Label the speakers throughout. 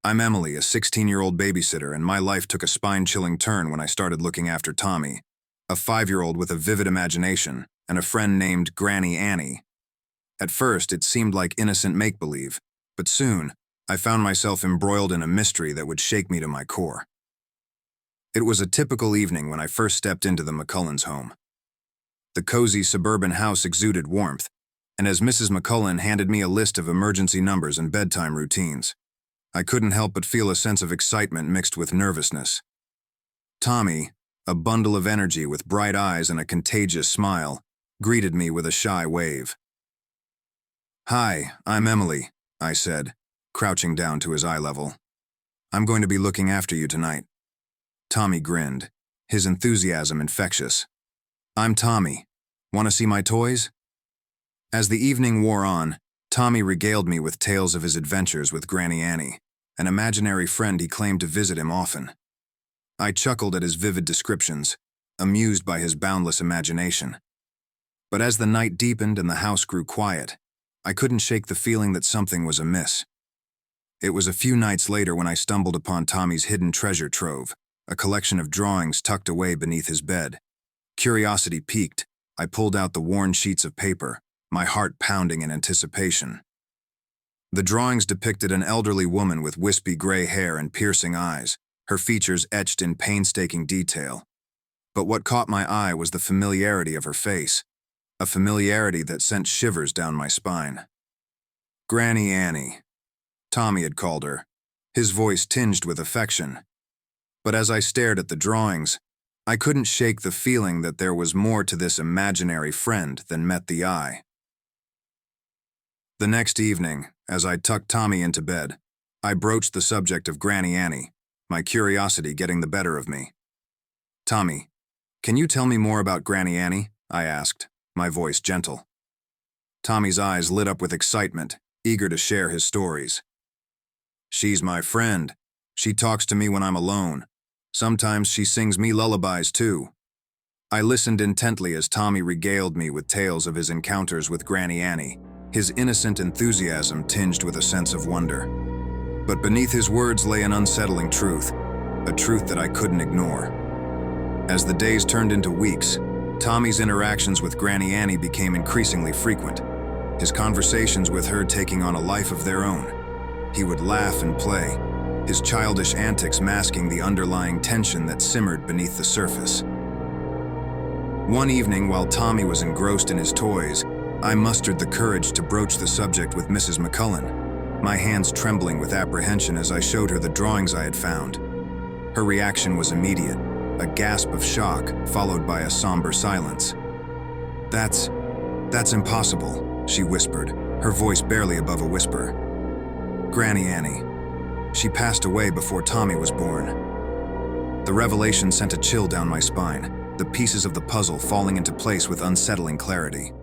Speaker 1: I'm Emily, a 16-year-old babysitter, and my life took a spine-chilling turn when I started looking after Tommy, a 5-year-old with a vivid imagination, and a friend named Granny Annie. At first, it seemed like innocent make-believe, but soon, I found myself embroiled in a mystery that would shake me to my core. It was a typical evening when I first stepped into the McCullens' home. The cozy suburban house exuded warmth, and as Mrs. McCullen handed me a list of emergency numbers and bedtime routines, I couldn't help but feel a sense of excitement mixed with nervousness. Tommy, a bundle of energy with bright eyes and a contagious smile, greeted me with a shy wave. "Hi, I'm Emily," I said, crouching down to his eye level. "I'm going to be looking after you tonight." Tommy grinned, his enthusiasm infectious. "I'm Tommy. Want to see my toys?" As the evening wore on, Tommy regaled me with tales of his adventures with Granny Annie, an imaginary friend he claimed to visit him often. I chuckled at his vivid descriptions, amused by his boundless imagination. But as the night deepened and the house grew quiet, I couldn't shake the feeling that something was amiss. It was a few nights later when I stumbled upon Tommy's hidden treasure trove, a collection of drawings tucked away beneath his bed. Curiosity piqued, I pulled out the worn sheets of paper, my heart pounding in anticipation. The drawings depicted an elderly woman with wispy gray hair and piercing eyes, her features etched in painstaking detail. But what caught my eye was the familiarity of her face, a familiarity that sent shivers down my spine. Granny Annie, Tommy had called her, his voice tinged with affection. But as I stared at the drawings, I couldn't shake the feeling that there was more to this imaginary friend than met the eye. The next evening, as I tucked Tommy into bed, I broached the subject of Granny Annie, my curiosity getting the better of me. "Tommy, can you tell me more about Granny Annie?" I asked, my voice gentle. Tommy's eyes lit up with excitement, eager to share his stories. "She's my friend. She talks to me when I'm alone. Sometimes she sings me lullabies too." I listened intently as Tommy regaled me with tales of his encounters with Granny Annie, his innocent enthusiasm tinged with a sense of wonder. But beneath his words lay an unsettling truth, a truth that I couldn't ignore. As the days turned into weeks, Tommy's interactions with Granny Annie became increasingly frequent, his conversations with her taking on a life of their own. He would laugh and play, his childish antics masking the underlying tension that simmered beneath the surface. One evening, while Tommy was engrossed in his toys, I mustered the courage to broach the subject with Mrs. McCullen, my hands trembling with apprehension as I showed her the drawings I had found. Her reaction was immediate, a gasp of shock followed by a somber silence. That's impossible," she whispered, her voice barely above a whisper. "Granny Annie. She passed away before Tommy was born." The revelation sent a chill down my spine, the pieces of the puzzle falling into place with unsettling clarity.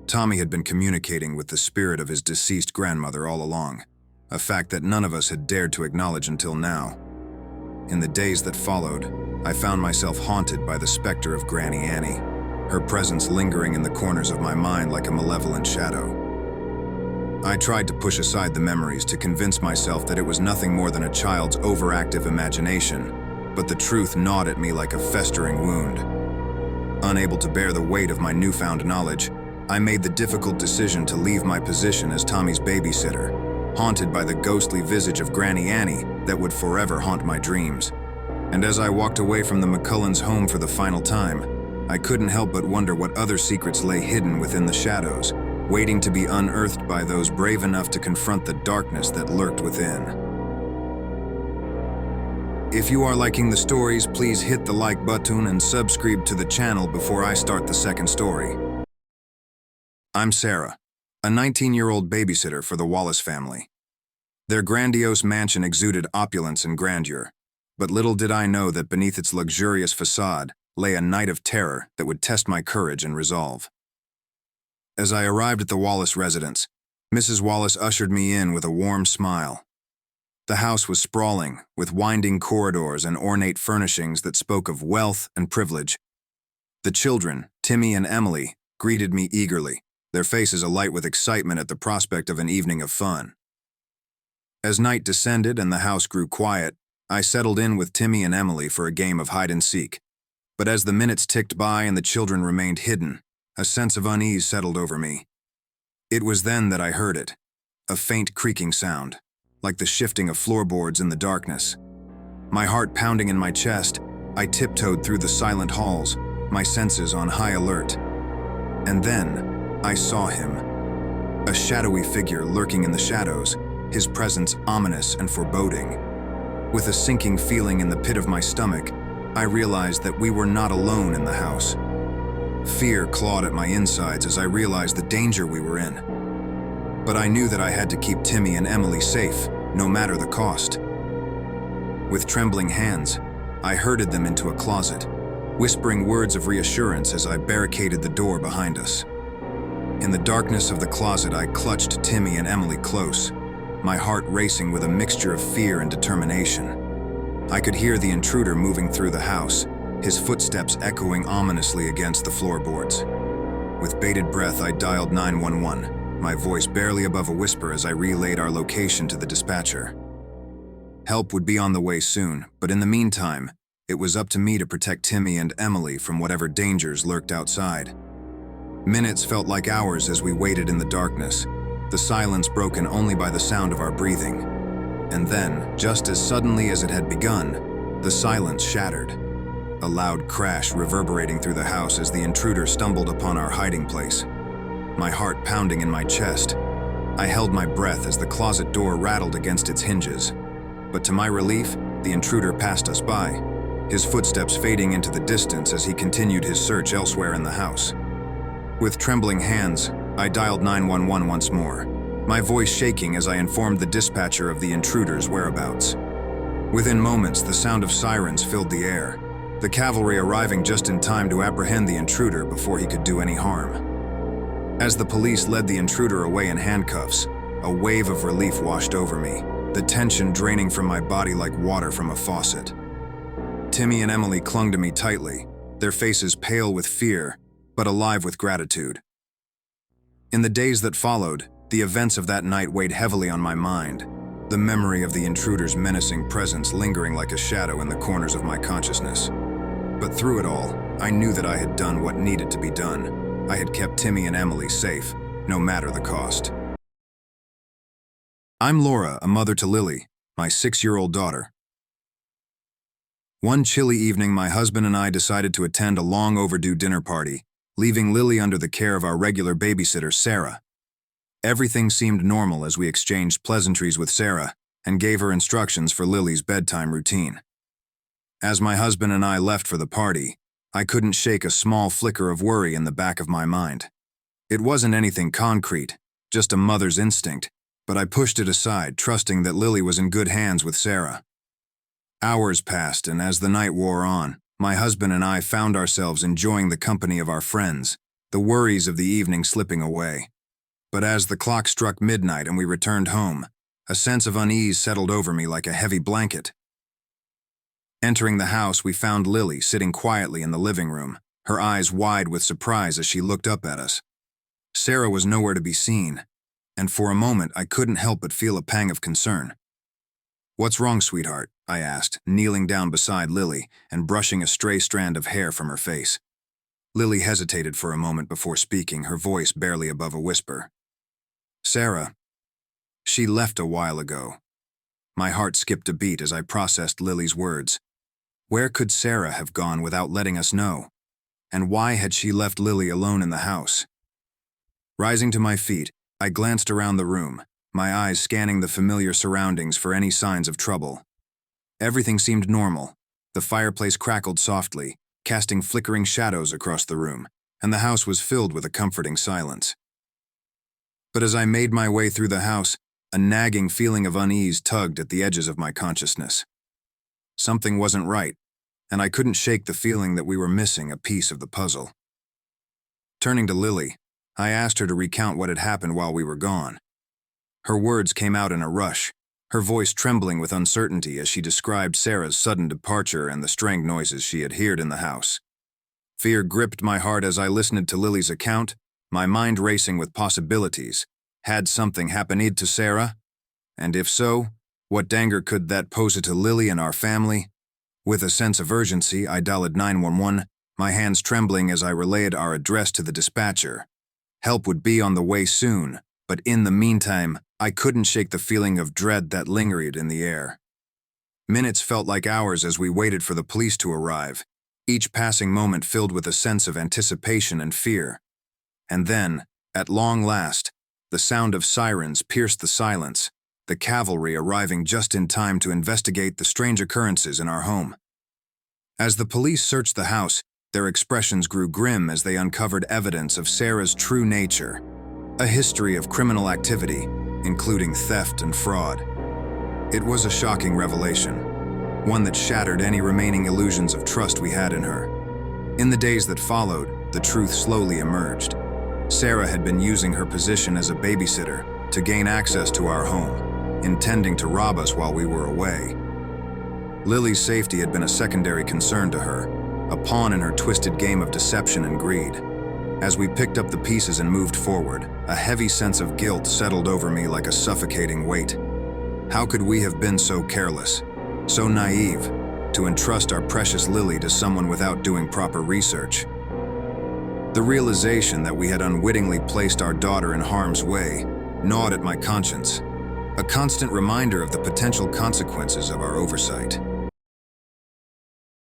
Speaker 1: Tommy had been communicating with the spirit of his deceased grandmother all along, a fact that none of us had dared to acknowledge until now. In the days that followed, I found myself haunted by the specter of Granny Annie, her presence lingering in the corners of my mind like a malevolent shadow. I tried to push aside the memories to convince myself that it was nothing more than a child's overactive imagination, but the truth gnawed at me like a festering wound. Unable to bear the weight of my newfound knowledge, I made the difficult decision to leave my position as Tommy's babysitter, haunted by the ghostly visage of Granny Annie that would forever haunt my dreams. And as I walked away from the McCullens' home for the final time, I couldn't help but wonder what other secrets lay hidden within the shadows, waiting to be unearthed by those brave enough to confront the darkness that lurked within. If you are liking the stories, please hit the like button and subscribe to the channel before I start the second story. I'm Sarah, a 19-year-old babysitter for the Wallace family. Their grandiose mansion exuded opulence and grandeur, but little did I know that beneath its luxurious facade lay a night of terror that would test my courage and resolve. As I arrived at the Wallace residence, Mrs. Wallace ushered me in with a warm smile. The house was sprawling, with winding corridors and ornate furnishings that spoke of wealth and privilege. The children, Timmy and Emily, greeted me eagerly, their faces alight with excitement at the prospect of an evening of fun. As night descended and the house grew quiet, I settled in with Timmy and Emily for a game of hide and seek. But as the minutes ticked by and the children remained hidden, a sense of unease settled over me. It was then that I heard it, a faint creaking sound, like the shifting of floorboards in the darkness. My heart pounding in my chest, I tiptoed through the silent halls, my senses on high alert. And then, I saw him. A shadowy figure lurking in the shadows, his presence ominous and foreboding. With a sinking feeling in the pit of my stomach, I realized that we were not alone in the house. Fear clawed at my insides as I realized the danger we were in. But I knew that I had to keep Timmy and Emily safe, no matter the cost. With trembling hands, I herded them into a closet, whispering words of reassurance as I barricaded the door behind us. In the darkness of the closet, I clutched Timmy and Emily close, my heart racing with a mixture of fear and determination. I could hear the intruder moving through the house, his footsteps echoing ominously against the floorboards. With bated breath, I dialed 911, my voice barely above a whisper as I relayed our location to the dispatcher. Help would be on the way soon, but in the meantime, it was up to me to protect Timmy and Emily from whatever dangers lurked outside. Minutes felt like hours as we waited in the darkness, the silence broken only by the sound of our breathing. And then, just as suddenly as it had begun, the silence shattered. A loud crash reverberating through the house as the intruder stumbled upon our hiding place. My heart pounding in my chest, I held my breath as the closet door rattled against its hinges. But to my relief, the intruder passed us by, his footsteps fading into the distance as he continued his search elsewhere in the house. With trembling hands, I dialed 911 once more, my voice shaking as I informed the dispatcher of the intruder's whereabouts. Within moments, the sound of sirens filled the air, the cavalry arriving just in time to apprehend the intruder before he could do any harm. As the police led the intruder away in handcuffs, a wave of relief washed over me, the tension draining from my body like water from a faucet. Timmy and Emily clung to me tightly, their faces pale with fear, but alive with gratitude. In the days that followed, the events of that night weighed heavily on my mind, the memory of the intruder's menacing presence lingering like a shadow in the corners of my consciousness. But through it all, I knew that I had done what needed to be done. I had kept Timmy and Emily safe, no matter the cost. I'm Laura, a mother to Lily, my 6-year-old daughter. One chilly evening, my husband and I decided to attend a long overdue dinner party, leaving Lily under the care of our regular babysitter, Sarah. Everything seemed normal as we exchanged pleasantries with Sarah and gave her instructions for Lily's bedtime routine. As my husband and I left for the party, I couldn't shake a small flicker of worry in the back of my mind. It wasn't anything concrete, just a mother's instinct, but I pushed it aside, trusting that Lily was in good hands with Sarah. Hours passed, and as the night wore on, my husband and I found ourselves enjoying the company of our friends, the worries of the evening slipping away. But as the clock struck midnight and we returned home, a sense of unease settled over me like a heavy blanket. Entering the house, we found Lily sitting quietly in the living room, her eyes wide with surprise as she looked up at us. Sarah was nowhere to be seen, and for a moment I couldn't help but feel a pang of concern. "What's wrong, sweetheart?" I asked, kneeling down beside Lily and brushing a stray strand of hair from her face. Lily hesitated for a moment before speaking, her voice barely above a whisper. "Sarah, she left a while ago." My heart skipped a beat as I processed Lily's words. Where could Sarah have gone without letting us know? And why had she left Lily alone in the house? Rising to my feet, I glanced around the room, my eyes scanning the familiar surroundings for any signs of trouble. Everything seemed normal. The fireplace crackled softly, casting flickering shadows across the room, and the house was filled with a comforting silence. But as I made my way through the house, a nagging feeling of unease tugged at the edges of my consciousness. Something wasn't right, and I couldn't shake the feeling that we were missing a piece of the puzzle. Turning to Lily, I asked her to recount what had happened while we were gone. Her words came out in a rush, her voice trembling with uncertainty as she described Sarah's sudden departure and the strange noises she had heard in the house. Fear gripped my heart as I listened to Lily's account, my mind racing with possibilities. Had something happened to Sarah? And if so, what danger could that pose to Lily and our family? With a sense of urgency, I dialed 911, my hands trembling as I relayed our address to the dispatcher. Help would be on the way soon, but in the meantime, I couldn't shake the feeling of dread that lingered in the air. Minutes felt like hours as we waited for the police to arrive, each passing moment filled with a sense of anticipation and fear. And then, at long last, the sound of sirens pierced the silence, the cavalry arriving just in time to investigate the strange occurrences in our home. As the police searched the house, their expressions grew grim as they uncovered evidence of Sarah's true nature, a history of criminal activity, including theft and fraud. It was a shocking revelation, one that shattered any remaining illusions of trust we had in her. In the days that followed, the truth slowly emerged. Sarah had been using her position as a babysitter to gain access to our home, intending to rob us while we were away. Lily's safety had been a secondary concern to her, a pawn in her twisted game of deception and greed. As we picked up the pieces and moved forward, a heavy sense of guilt settled over me like a suffocating weight. How could we have been so careless, so naive, to entrust our precious Lily to someone without doing proper research? The realization that we had unwittingly placed our daughter in harm's way gnawed at my conscience, a constant reminder of the potential consequences of our oversight.